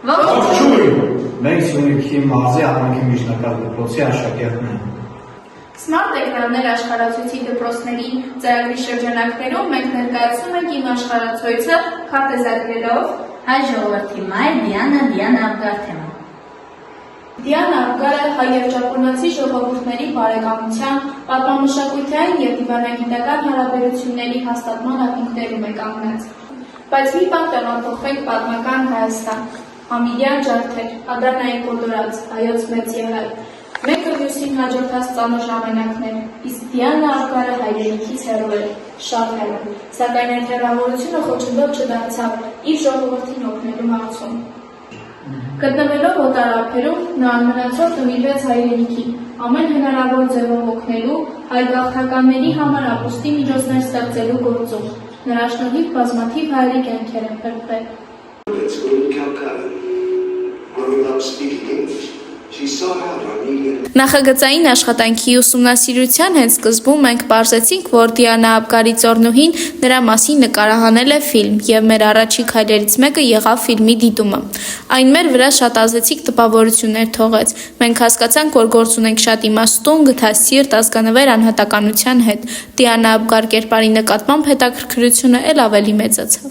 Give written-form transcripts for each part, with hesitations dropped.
Ողջույն։ Մենք Սյունիքի մարզի ապրանքի միջնակարգ դպրոցի աշակերտներն ենք։ Smart էկրաններ աշխարհացույցի դպրոցների ծրագրի շրջանակներում մենք ներկայացնում ենք իմ աշխարհացույցը քարտեզագրելով հայ ժողովրդի մայր Դիանա Աբգար թեման։ Դիանա Աբգարը հայ և ճապոնացի ժողովուրդների բարեկամության, պատմամշակութային և դիվանագիտական հարաբերությունների հաստատման ակունքներում է կանգնած։ Բայց մի բան տեղափոխվենք պատմական Հայաստան, ամիրյան ջարդեր, Ադրանայի կոտորած, հայոց մեծ եղայ, մեկը մյուսին հաջորդած ծանր ժամանակներ, իսկ Դիանա Աբգարը հայրենիքից հեռու էր, շատ հեռու, սակայն այդ հեռավորությունը խոչընդոտ չդարձավ իր ժողովրդին օգնելու հարցում։ Գտնվելով օտարափերում նա անմնացող նվիրվեց հայրենիքին, ամեն հնարավոր ձևով օգնելու, հայ գաղթականների համար ապուստի միջոցներ ստեղծելու գործում։ Նրա շնորհիվ բազմաթիվ հայերի կյանքեր են փրկվել։ Նախագծային աշխատանքի ուսումնասիրության հենց սկզբում մենք պարզեցինք, որ Դիանա Աբգարի ծոռնուհին նրա մասին նկարահանել է ֆիլմ, եւ մեր առաջին քայլերից մեկը եղավ ֆիլմի դիտումը։ Այն մեր վրա շատ ազդեցիկ տպավորություններ թողեց։ Մենք հասկացանք, որ գործ ունենք շատ իմաստուն, գթասիրտ, ազգանվեր անհատականության հետ։ Դիանա Աբգար կերպարի նկատմամբ հետաքրքրությունը ել ավելի մեծացավ։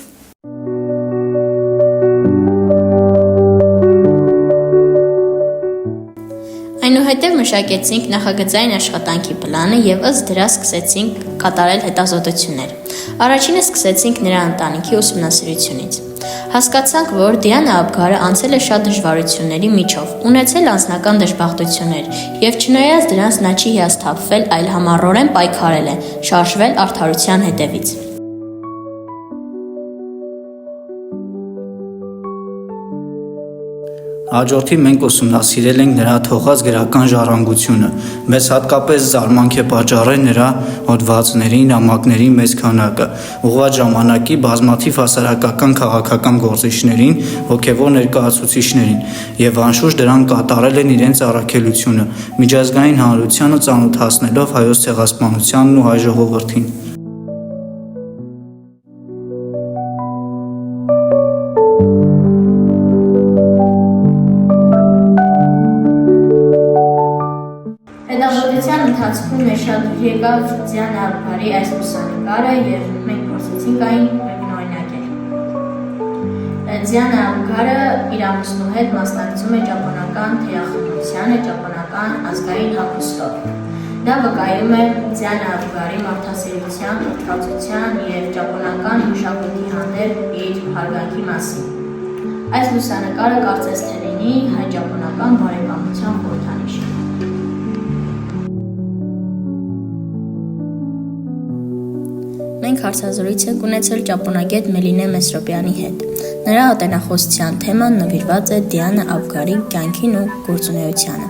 Այնուհետև մշակեցինք նախագծային աշխատանքի պլանը և ըստ դրա սկսեցինք կատարել հետազոտություններ։ Առաջինը սկսեցինք նրա ընտանիքի ուսումնասիրությունից։ Հասկացանք, որ Դիանա Աբգարը անցել է շատ դժվարությունների միջով, ունեցել անձնական դժբախտություններ և չնայած դրանց նա չի հիասթափվել, այլ համառորեն պայքարել է, շարժվել արդարության հետևից։ Հաջորդին մենք ուսումնասիրել ենք նրա թողած գրական ժառանգությունը։ Մեզ հատկապես զարմանք է պատճառել նրա հոդվածների, նամակների մեծ քանակը, ուղղված ժամանակի բազմաթիվ հասարակական քաղաքական գործիչներին, հոգևոր ներկայացուցիչներին, եւ անշուշտ դրանք կատարել են իրենց առաքելությունը, միջազգային հանրությանը ծանոթացնելով հայոց ցեղասպանությանն ու հայ ժողովրդին։ Հետազոտության ընթացքում մեր շատ եկավ Դիանա Աբգարի այս լուսանկարը և մենք փորձեցինք այն կրկնօրինակել։ Դիանա Աբգարը իր ամուսնու հետ մասնակցում է ճապոնական թեյախմությանը ճապոնական ազգային հագուստով։ Դա վկայում է Դիանա Աբգարի մարդասիրության, ուրթվածության և ճապոնական մշակույթի հանդեպ իր հարգանքի մասին։ Այս լուսանկարը կարծես թե լինի հայ-ճապոնական բարեկամության խորհրդանիշ։ Մենք հարցազրույց ենք ունեցել ճապոնագետ Մելինե Մեսրոպյանի հետ։ Նրա ատենախոսության թեման նվիրված է Դիանա Աբգարի կյանքին ու գործունեությանը։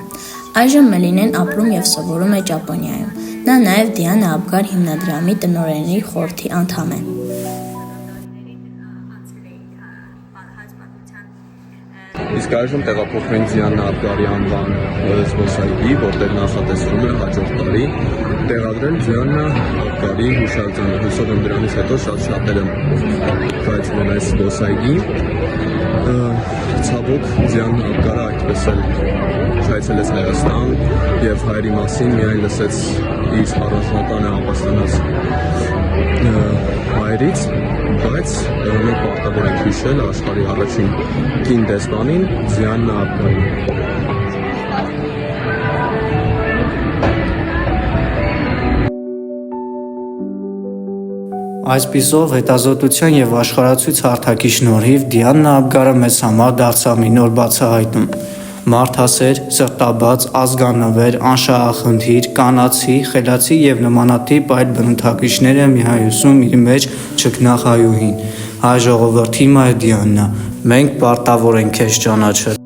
Այժմ Մելինեն ապրում և սովորում է Ճապոնիայում։ Նա նաև Դիանա Աբգար հիմնադրամի տնօրենների խորհրդի անդամ է։ Իսկ այժմ տեղափոխվենք Դիանա Աբգարի անվան զբոսայգի, որտեղ նախատեսվում է հաջորդ տարի տեղադրել Դիանա Աբգարի հուշարձանը։ Հուսով եմ դրանից հետո շատ-շատերը կայցնեն այս զբոսայգի։ Ցավոք Դիանա Աբգարը այդպես էլ այցելեց Հայաստան եւ հայերի մասին միայն լսեց իր առանձնատանը ապաստանած հայերից, բայց մենք պարտավոր ենք հիշել աշխարհի առաջին կին դեսպանին Դիանա Աբգարին։ Այսպիսով հետազոտության եւ աշխարհացույց հարթակի շնորհիվ Դիանա Աբգարը մեզ համար դարձավ մի նոր բացահայտում։ Մարդասեր, սրտաբաց, ազգանվեր, անշահախնդիր, կանացի, խելացի եւ նմանատիպ այլ բնութագրիչներ է միայնացում իր մեջ ճգնախայուհին, հայ ժողովրդի մայր Դիանա։ Մենք պարտավոր ենք քեզ ճանաչել։